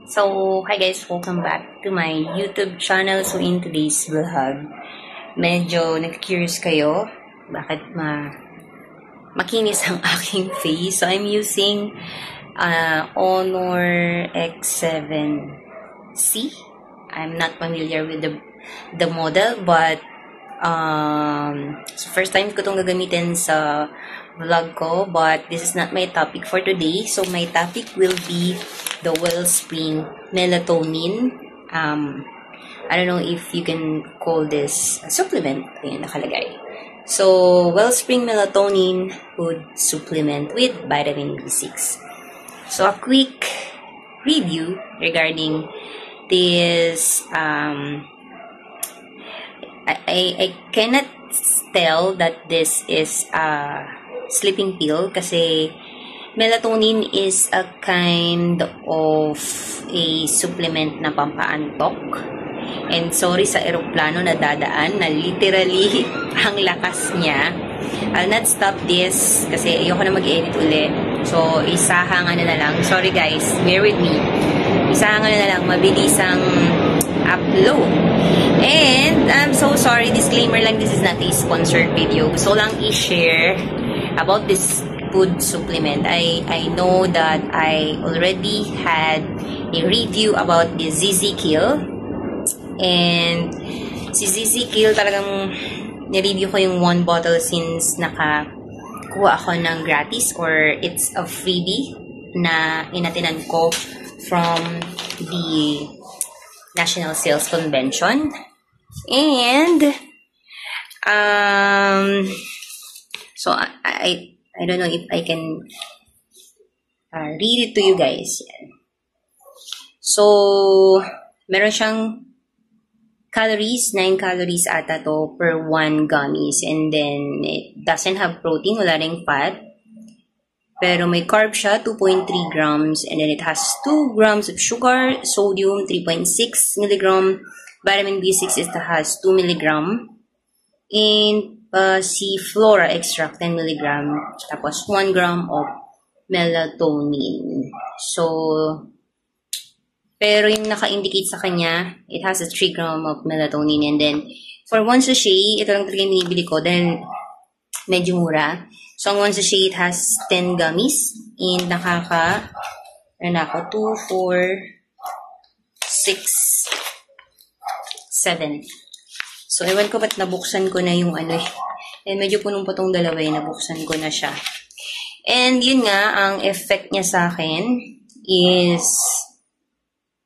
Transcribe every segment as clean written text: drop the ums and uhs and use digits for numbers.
So, hi guys, welcome back to my YouTube channel. So, in today's vlog, medyo nag-curious kayo bakit makinis ang aking face. So, I'm using Honor X7C. I'm not familiar with the model, but so first time ko itong gagamitin sa vlog ko, but this is not my topic for today. So, my topic will be the Wellspring Melatonin. I don't know if you can call this a supplement. Ayan, nakalagay. So, Wellspring Melatonin Food Supplement with Vitamin B6. So, a quick review regarding this. I cannot tell that this is a sleeping pill kasi melatonin is a kind of a supplement na pampaantok. And sorry sa eroplano na dadaan na literally ang lakas niya. I'll not stop this kasi ayoko na mag-edit ulit. So, isahang na lang. Sorry guys, bear with me. Isahang na lang, mabilisang upload. And I'm so sorry, disclaimer lang, this is not a sponsored video. Gusto lang i-share about this food supplement. I know that I already had a review about the ZZ Kill. And si ZZ Kill talagang nireview ko yung 1 bottle since nakakuha ako ng gratis or it's a freebie na inatinan ko from the National Sales Convention. And so I don't know if I can read it to you guys. So meron siyang calories, 9 calories ata to per 1 gummies, and then it doesn't have protein, wala ring fat. Pero may carb siya, 2.3 grams, and then it has 2 grams of sugar, sodium, 3.6 milligram, vitamin B6 has 2 milligram, and si Flora extract, 10 milligram, tapos 1 gram of melatonin. So, pero yung naka-indicate sa kanya, it has a 3 gram of melatonin, and then, for 1 sachet, ito lang talaga yung binibili ko, dahil medyo mura. So, ang 1 sachet, it has 10 gummies. And nakaka, ano ako, 2, 4, 6, 7. So, ewan ko ba't nabuksan ko na yung ano eh. And medyo punong pa tong dalawa eh, nabuksan ko na siya. And yun nga, ang effect niya sa akin is,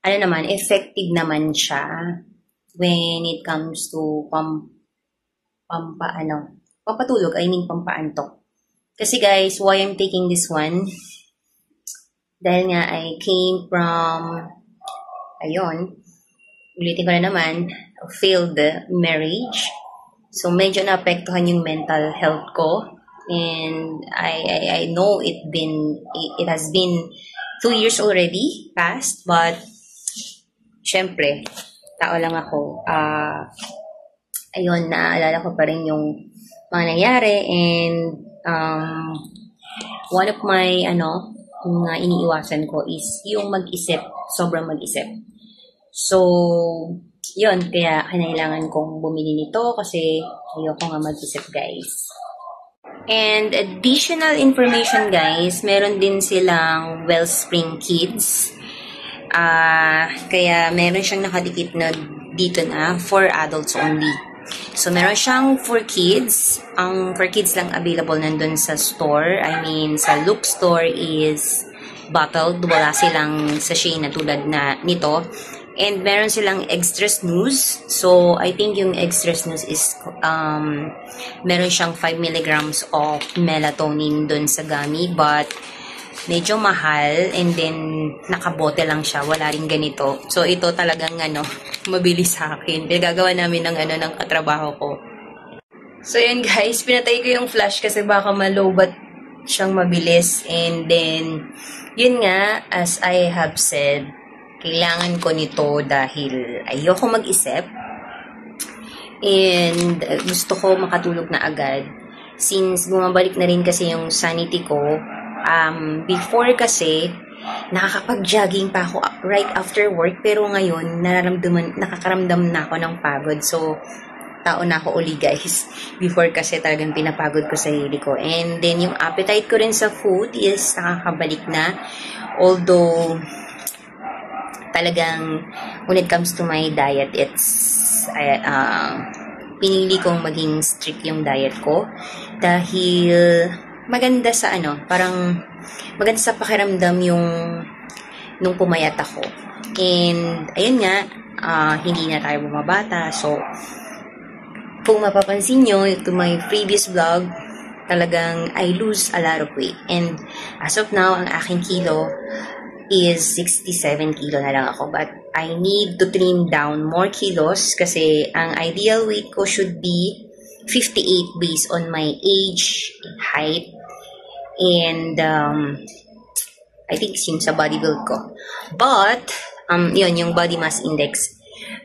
ano naman, effective naman siya when it comes to pampatulog, I mean pampaantok. Kasi guys, why I'm taking this one, dahil nga I came from, ayun, ulitin ko na naman, failed marriage. So, medyo naapektuhan yung mental health ko. And I know it has been 2 years already past, but syempre, tao lang ako. Ayun, naaalala ko pa rin yung mga nangyari, and one of my, mga iniiwasan ko is yung mag-isip, sobrang mag-isip. So, yun, kaya kinailangan kong bumili nito kasi ayoko nga mag-isip, guys. And additional information, guys, meron din silang Wellspring Kids. Kaya meron siyang nakadikit na dito na for adults only. So, meron siyang for kids. Ang for kids lang available nandun sa store. I mean, sa Look store is bottled. Wala silang sachet na tulad na nito. And meron silang extra snooze. So, I think yung extra snooze is meron siyang 5 milligrams of melatonin dun sa gummy. But medyo mahal, and then nakabote lang siya, wala rin ganito. So ito talagang mabilis sa akin. Pinagagawa namin ng katrabaho ko. So yun guys, pinatay ko yung flash kasi baka malobat siyang mabilis, and then yun nga, as I have said, kailangan ko nito dahil ayoko mag-isip and gusto ko makatulog na agad since bumabalik na rin kasi yung sanity ko. Before kasi, nakakapag-jogging pa ako right after work. Pero ngayon, nakakaramdam na ako ng pagod. So, tao na ako uli guys. Before kasi talagang pinapagod ko sa sarili ko. And then yung appetite ko rin sa food is nakakabalik na. Although, talagang when it comes to my diet, it's pinili kong maging strict yung diet ko. Dahil maganda sa parang maganda sa pakiramdam nung pumayat ako. And ayun nga, hindi na tayo bumabata. So, kung mapapansin nyo, to my previous vlog, talagang I lose a lot of weight. And as of now, ang aking kilo is 67 kilo na lang ako. But I need to trim down more kilos kasi ang ideal weight ko should be 58 based on my age, height, and I think yung sa body build ko. But, yun, yung body mass index.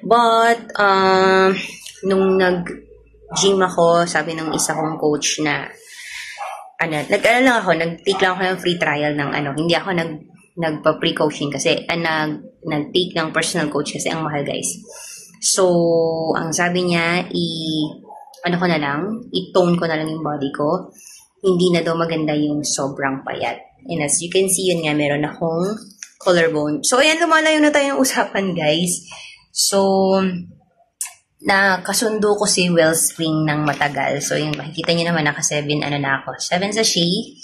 But, nung nag-gym ako, sabi nung isa kong coach na, nag-take lang ako ng free trial ng hindi ako nagpa-pre-coaching kasi, nag-take ng personal coach kasi ang mahal guys. So, ang sabi niya, i-tone ko na lang yung body ko. Hindi na daw maganda yung sobrang payat. And as you can see, yun nga, meron akong collarbone. So, ayan, lumalayo na tayo ng usapan guys. So, nakasundo ko si Wellspring ng matagal. So, yung makikita nyo naman, naka-7 na ako. 7 sachet.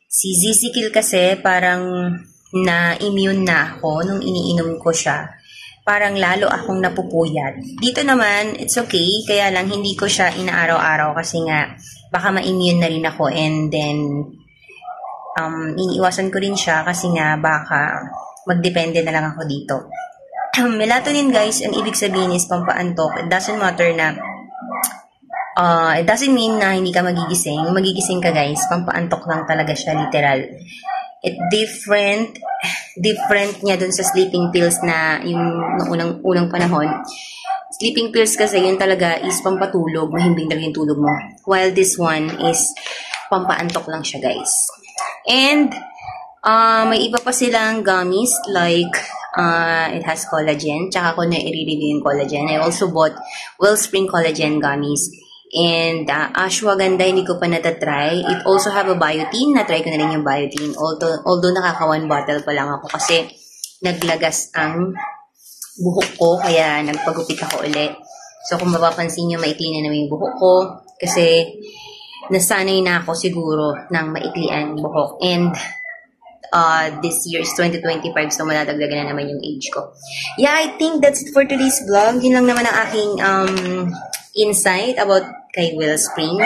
Si Zizikil kasi, parang na-immune na ako nung iniinom ko siya. Parang lalo akong napupuyat. Dito naman, it's okay. Kaya lang, hindi ko siya inaaraw-araw kasi nga, baka ma-immune na rin ako. And then, iniiwasan ko rin siya kasi nga, baka magdepende na lang ako dito. Melatonin guys, ang ibig sabihin is pampaantok. It doesn't matter na it doesn't mean na hindi ka magigising. Magigising ka guys, pampaantok lang talaga siya literal. It different niya dun sa sleeping pills na yung unang panahon. Sleeping pills kasi yun talaga is pampatulog, mahimbing talaga yung tulog mo. While this one is pampaantok lang siya guys. And may iba pa silang gummies like it has collagen. Tsaka ko na i-review yung collagen. I also bought Wellspring Collagen Gummies. And ashwagandha, hindi ko pa natatry. It also have a biotin. Na-try ko na rin yung biotin. Although nakaka 1 bottle pa lang ako kasi naglagas ang buhok ko. Kaya nagpagupit ako ulit. So kung mapapansin nyo, maikli na naman yung buhok ko. Kasi nasanay na ako siguro ng maiklian buhok. And this year is 2025, so maladagdagan na naman yung age ko. Yeah, I think that's it for today's vlog. Yun lang naman ang aking insight about kay Wellspring.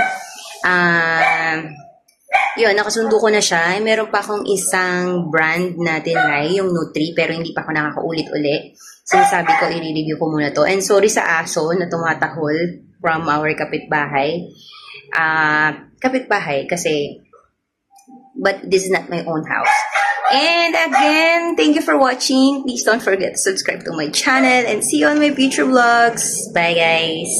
Yun, nakasundo ko na siya. Meron pa akong isang brand na tinry, yung Nutri, pero hindi pa ako nakakaulit-ulit. Sinasabi ko, i-review ko muna to. And sorry sa aso na tumatahol from our kapitbahay. Kapitbahay, kasi but this is not my own house. And again, thank you for watching. Please don't forget to subscribe to my channel and see you on my future vlogs. Bye guys!